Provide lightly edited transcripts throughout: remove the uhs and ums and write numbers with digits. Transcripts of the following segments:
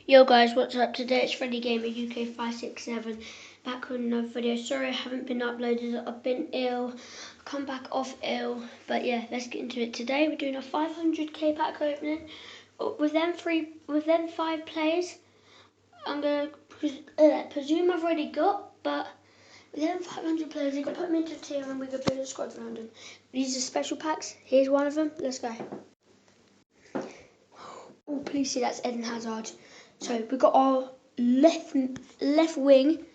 Yo guys, what's up? Today it's Freddy Gamer UK 567 back with another video. Sorry I haven't been uploaded. I've been ill. Come back off ill. But yeah, let's get into it. Today we're doing a 500k pack opening. With them 5 players, I'm gonna presume I've already got, but with them 500 players, we're gonna put them into a tier and we're gonna build a squad around them. These are special packs. Here's one of them. Let's go. Oh, please see that's Eden Hazard. So we've got our left wing.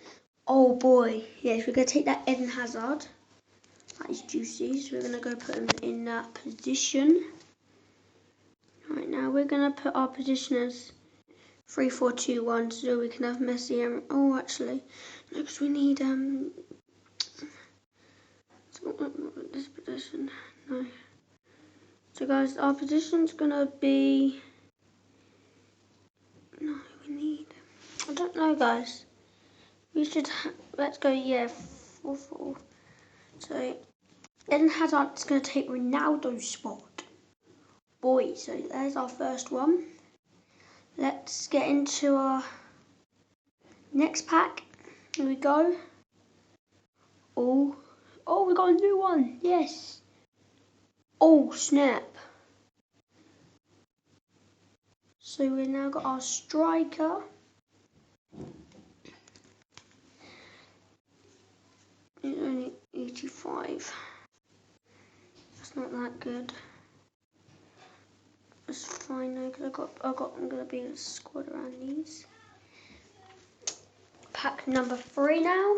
Oh boy, yes, we're gonna take that Eden Hazard. That is juicy. So we're gonna go put him in that position. Right now we're gonna put our position as 3-4-2-1, so we can have Messi and actually no, because we need this position. No. So guys, our position's gonna be. No, we need. I don't know, guys. We should. Let's go. Yeah, 4-4. So Eden Hazard's gonna take Ronaldo's spot. Boy, so there's our first one. Let's get into our next pack. Here we go. Oh, we got a new one. Yes. Oh, snap. So we've now got our striker. He's only 85. That's not that good. It's fine though, because I'm gonna be a squad around these. Pack number 3 now.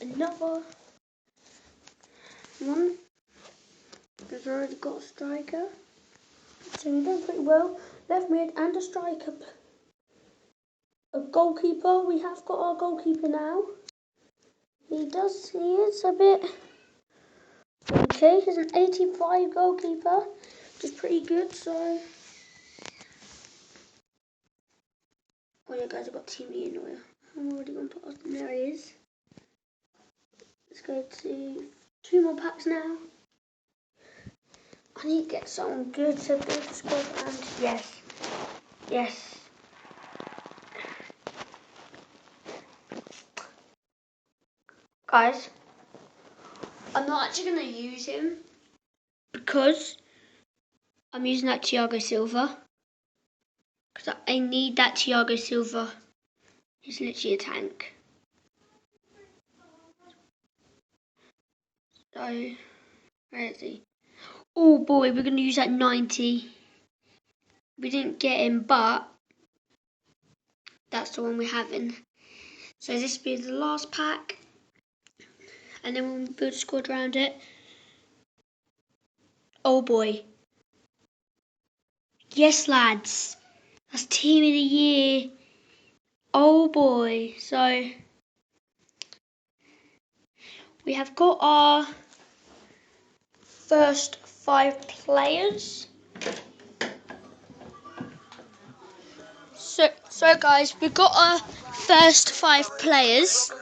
Another one. We've already got a striker. So we've done pretty well. Left mid and a striker. A goalkeeper. We have got our goalkeeper now. He is a bit okay. He's an 85 goalkeeper, which is pretty good. So, oh yeah, guys, I've got Team Leader. I'm already gonna put us. There he is. Let's go to 2 more packs now. I need to get someone good to build the squad around. Yes. Guys, I'm not actually going to use him because I'm using that Thiago Silva. Because I need that Thiago Silva. He's literally a tank. So, where is he? Oh boy, we're going to use that 90. We didn't get him, but that's the one we're having. So this will be the last pack. And then we'll build a squad around it. Oh boy. Yes, lads. That's Team of the Year. Oh boy. So we have got our first 5 players. So guys, we've got our first 5 players.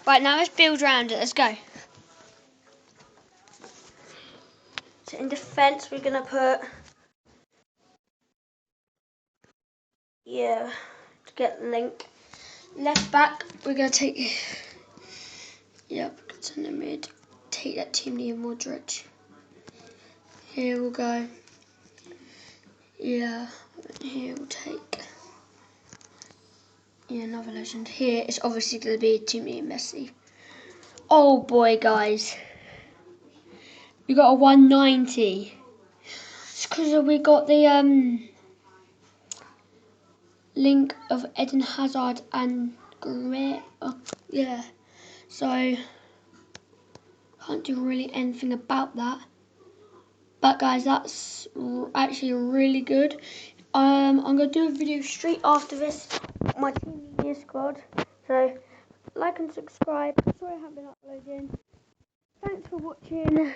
Right, now let's build around it. Let's go. So in defence, we're going to put, to get Link. Left back, we're going to take, centre mid. Take that Team Neo Modric. Here we'll go. Here we'll take, another legend. Here it's obviously going to be Team Neo Messi. Oh boy, guys. We got a 190. It's because we got the link of Eden Hazard and Great. So can't do really anything about that. But guys, that's actually really good. I'm gonna do a video straight after this, my Team Media squad. So like and subscribe. Sorry I haven't been uploading. Thanks for watching.